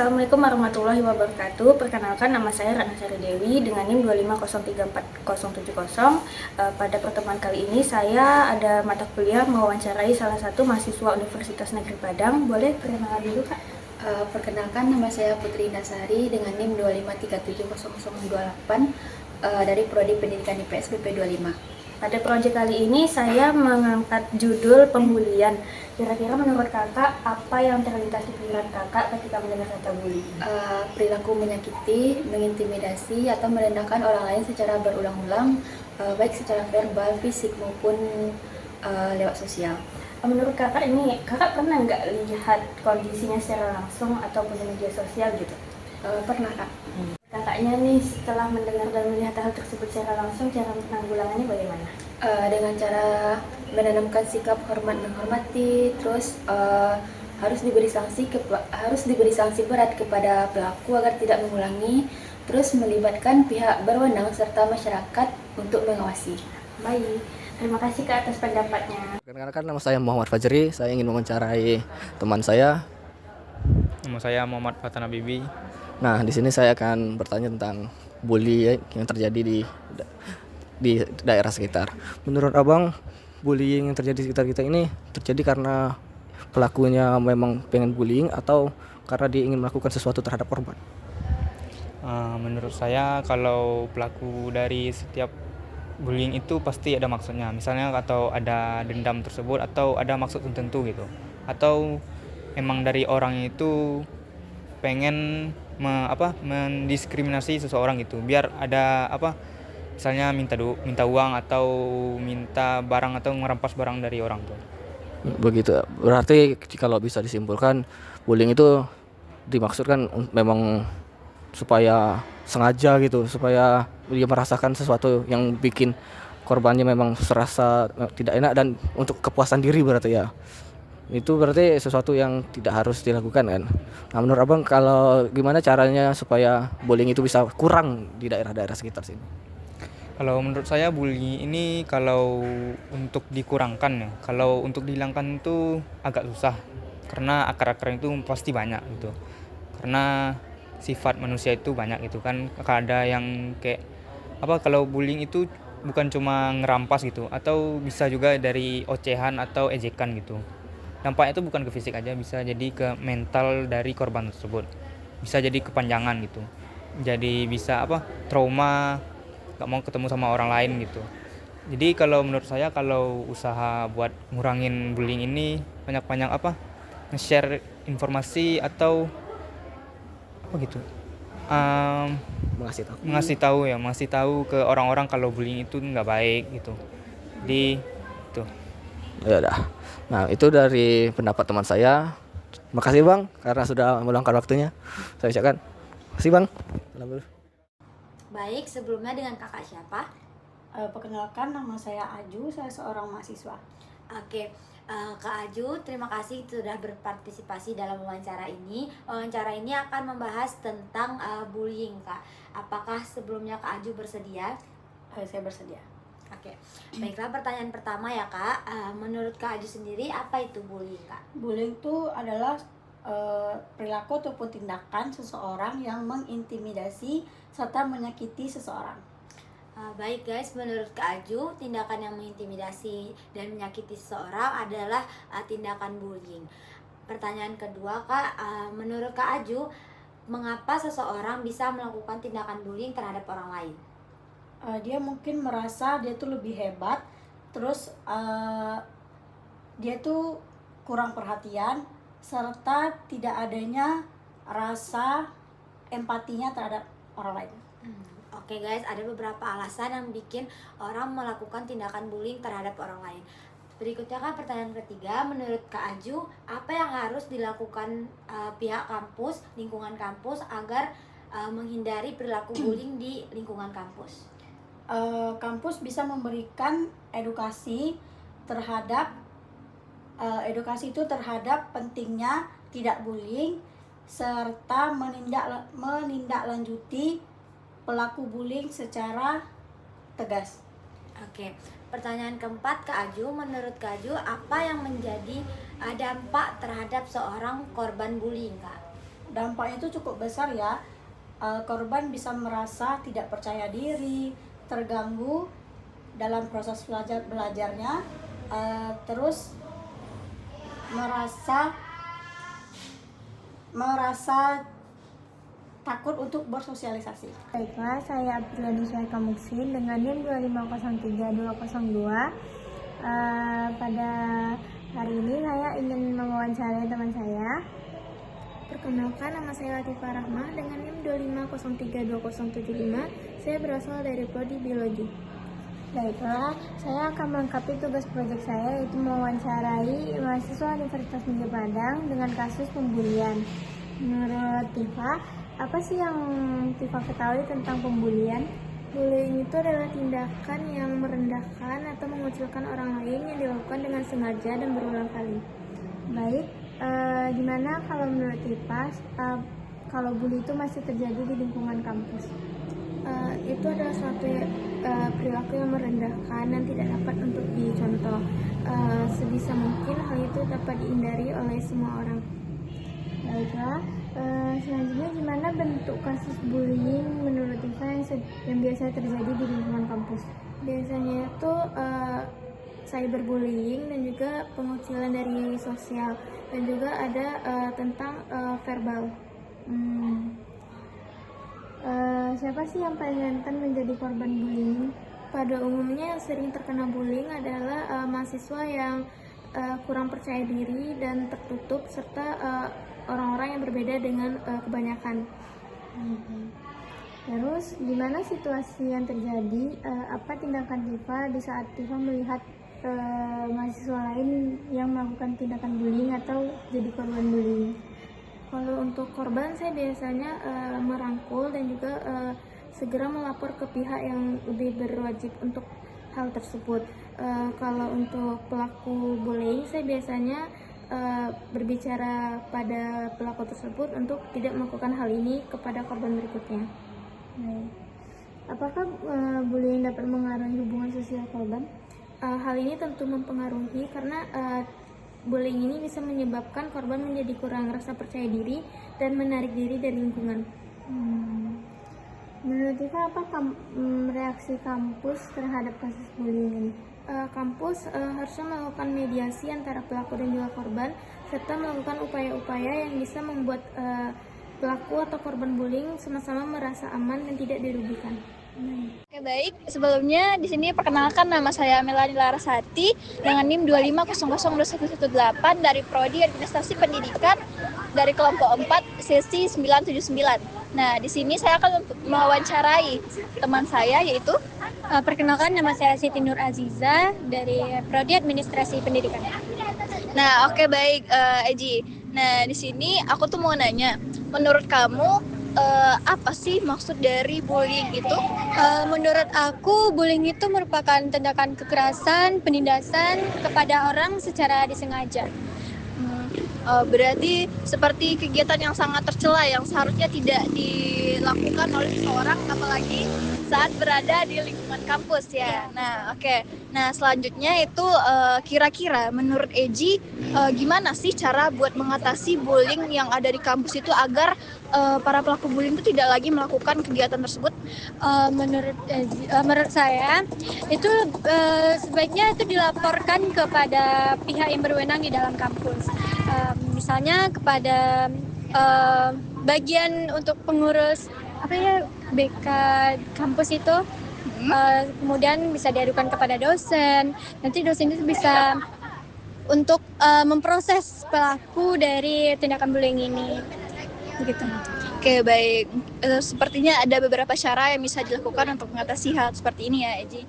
Assalamualaikum warahmatullahi wabarakatuh. Perkenalkan, nama saya Ratna Sari Dewi dengan NIM 2503470. Pada pertemuan kali ini saya ada mata kuliah mewawancarai salah satu mahasiswa Universitas Negeri Padang. Boleh perkenalan dulu, Kak? Perkenalkan, nama saya Putri Nasari dengan NIM 2537028 dari Prodi Pendidikan IPS BP 25. Pada proyek kali ini saya mengangkat judul pembulian. Kira-kira menurut kakak apa yang terlintas di pikiran kakak ketika mendengar kata bully? Perilaku menyakiti, mengintimidasi, atau merendahkan orang lain secara berulang-ulang, baik secara verbal, fisik, maupun lewat sosial. Menurut kakak ini, kakak pernah nggak lihat kondisinya secara langsung ataupun di media sosial gitu? Pernah, Kak. Kakaknya nih setelah mendengar dan melihat hal tersebut secara langsung, cara penanggulangannya bagaimana? Dengan cara menanamkan sikap hormat menghormati, terus harus diberi sanksi berat kepada pelaku agar tidak mengulangi, terus melibatkan pihak berwenang serta masyarakat untuk mengawasi. Baik, terima kasih Kak atas pendapatnya. Perkenalkan, nama saya Muhammad Fajri. Saya ingin mewawancarai teman saya. Nama saya Muhammad Fatana Bibi. Nah, di sini saya akan bertanya tentang bully yang terjadi di daerah sekitar. Menurut Abang, bullying yang terjadi di sekitar kita ini terjadi karena pelakunya memang pengen bullying atau karena dia ingin melakukan sesuatu terhadap korban? Menurut saya kalau pelaku dari setiap bullying itu pasti ada maksudnya, misalnya atau ada dendam tersebut atau ada maksud tertentu gitu, atau emang dari orang itu pengen mendiskriminasi seseorang gitu, biar ada misalnya minta uang atau minta barang atau merampas barang dari orang tuh. Begitu. Berarti kalau bisa disimpulkan, bullying itu dimaksudkan memang supaya sengaja gitu, supaya dia merasakan sesuatu yang bikin korbannya memang serasa tidak enak dan untuk kepuasan diri berarti ya. Itu berarti sesuatu yang tidak harus dilakukan kan. Nah, menurut Abang, kalau gimana caranya supaya bullying itu bisa kurang di daerah-daerah sekitar sini? Kalau menurut saya bullying ini kalau untuk dikurangkan ya, kalau untuk dihilangkan itu agak susah karena akar-akarnya itu pasti banyak gitu. Karena sifat manusia itu banyak gitu kan, ada yang kayak kalau bullying itu bukan cuma ngerampas gitu, atau bisa juga dari ocehan atau ejekan gitu. Dampaknya itu bukan ke fisik aja, bisa jadi ke mental dari korban tersebut, bisa jadi kepanjangan gitu, jadi bisa trauma, gak mau ketemu sama orang lain gitu. Jadi kalau menurut saya, kalau usaha buat ngurangin bullying ini banyak-banyak nge-share informasi atau gitu, ngasih tahu ke orang-orang kalau bullying itu nggak baik gitu. Jadi itu. Ya udah. Nah, itu dari pendapat teman saya. Makasih Bang karena sudah meluangkan waktunya. Saya ucapkan makasih Bang. Baik, sebelumnya dengan kakak siapa? Perkenalkan, nama saya Aju, saya seorang mahasiswa. Oke, Kak Aju, terima kasih sudah berpartisipasi dalam wawancara ini. Wawancara ini akan membahas tentang bullying, Kak. Apakah sebelumnya Kak Aju bersedia? Saya bersedia. Oke, baiklah, pertanyaan pertama ya Kak. Menurut Kak Aju sendiri, apa itu bullying, Kak? Bullying itu adalah perilaku ataupun tindakan seseorang yang mengintimidasi serta menyakiti seseorang. Baik guys, menurut Kak Aju, tindakan yang mengintimidasi dan menyakiti seseorang adalah tindakan bullying. Pertanyaan kedua Kak, menurut Kak Aju, mengapa seseorang bisa melakukan tindakan bullying terhadap orang lain? Dia mungkin merasa dia tuh lebih hebat, terus dia tuh kurang perhatian serta tidak adanya rasa empatinya terhadap orang lain. Oke guys, ada beberapa alasan yang bikin orang melakukan tindakan bullying terhadap orang lain. Berikutnya Kak, pertanyaan ketiga, menurut Kak Aju, apa yang harus dilakukan pihak kampus, lingkungan kampus agar menghindari perilaku bullying di lingkungan kampus? Kampus bisa memberikan edukasi terhadap pentingnya tidak bullying serta menindaklanjuti pelaku bullying secara tegas. Oke, pertanyaan keempat Kak Aju, menurut Kak Aju apa yang menjadi dampak terhadap seorang korban bullying, Kak? dampaknya itu cukup besar ya. Korban bisa merasa tidak percaya diri, terganggu dalam proses belajarnya, terus merasa takut untuk bersosialisasi. Baiklah, saya Apriliani Syahika Muksin dengan NIM 2503202. Pada hari ini saya ingin mewawancarai teman saya. Perkenalkan, nama saya Latifah Rahmah dengan NIM 2503205. Saya berasal dari Prodi Biologi. Baiklah, saya akan melengkapi tugas proyek saya, yaitu mewawancarai mahasiswa Universitas Negeri Padang dengan kasus pembulian. Menurut Tifa, apa sih yang Tifa ketahui tentang pembulian? Bullying itu adalah tindakan yang merendahkan atau mengucilkan orang lain yang dilakukan dengan sengaja dan berulang kali. Baik, gimana kalau menurut Tifa, kalau bully itu masih terjadi di lingkungan kampus? Itu adalah suatu perilaku yang merendahkan dan tidak dapat untuk dicontoh. Sebisa mungkin hal itu dapat dihindari oleh semua orang. Baiklah, selanjutnya gimana bentuk kasus bullying menurut Tifa yang biasa terjadi di lingkungan kampus? Biasanya itu cyberbullying dan juga pengucilan dari sosial, dan juga ada tentang verbal. Siapa sih yang paling rentan menjadi korban bullying? Pada umumnya yang sering terkena bullying adalah mahasiswa yang kurang percaya diri dan tertutup, serta orang-orang yang berbeda dengan kebanyakan. Terus, gimana situasi yang terjadi? Apa tindakan Tifa di saat Tifa melihat mahasiswa lain yang melakukan tindakan bullying atau jadi korban bullying? Kalau untuk korban, saya biasanya merangkul dan juga segera melapor ke pihak yang lebih berwajib untuk hal tersebut. Kalau untuk pelaku bullying, saya biasanya berbicara pada pelaku tersebut untuk tidak melakukan hal ini kepada korban berikutnya. Apakah bullying dapat mengaruhi hubungan sosial korban? Hal ini tentu mempengaruhi karena bullying ini bisa menyebabkan korban menjadi kurang rasa percaya diri dan menarik diri dari lingkungan. Menurut Tifa, apa reaksi kampus terhadap kasus bullying ini? Kampus harusnya melakukan mediasi antara pelaku dan juga korban, serta melakukan upaya-upaya yang bisa membuat pelaku atau korban bullying sama-sama merasa aman dan tidak dirugikan. Oke, baik, sebelumnya di sini perkenalkan, nama saya Melani Larasati dengan NIM 2500218 dari Prodi Administrasi Pendidikan dari kelompok 4 sesi 979. Nah, di sini saya akan mewawancarai teman saya, yaitu perkenalkan, nama saya Siti Nur Aziza dari Prodi Administrasi Pendidikan. Nah, oke, baik, Eji. Nah, di sini aku tuh mau nanya, menurut kamu apa sih maksud dari bullying itu? Menurut aku, bullying itu merupakan tindakan kekerasan, penindasan kepada orang secara disengaja. Berarti seperti kegiatan yang sangat tercela yang seharusnya tidak dilakukan oleh seseorang, apalagi saat berada di lingkungan kampus ya. Nah, oke. Nah, selanjutnya itu kira-kira menurut Eji gimana sih cara buat mengatasi bullying yang ada di kampus itu agar para pelaku bullying itu tidak lagi melakukan kegiatan tersebut? Menurut saya itu sebaiknya itu dilaporkan kepada pihak yang berwenang di dalam kampus. Misalnya kepada bagian untuk pengurus BK kampus itu, kemudian bisa diadukan kepada dosen. Nanti dosen itu bisa untuk memproses pelaku dari tindakan bullying ini, begitu. Oke, baik. Sepertinya ada beberapa cara yang bisa dilakukan untuk mengatasi hal seperti ini ya, Eji.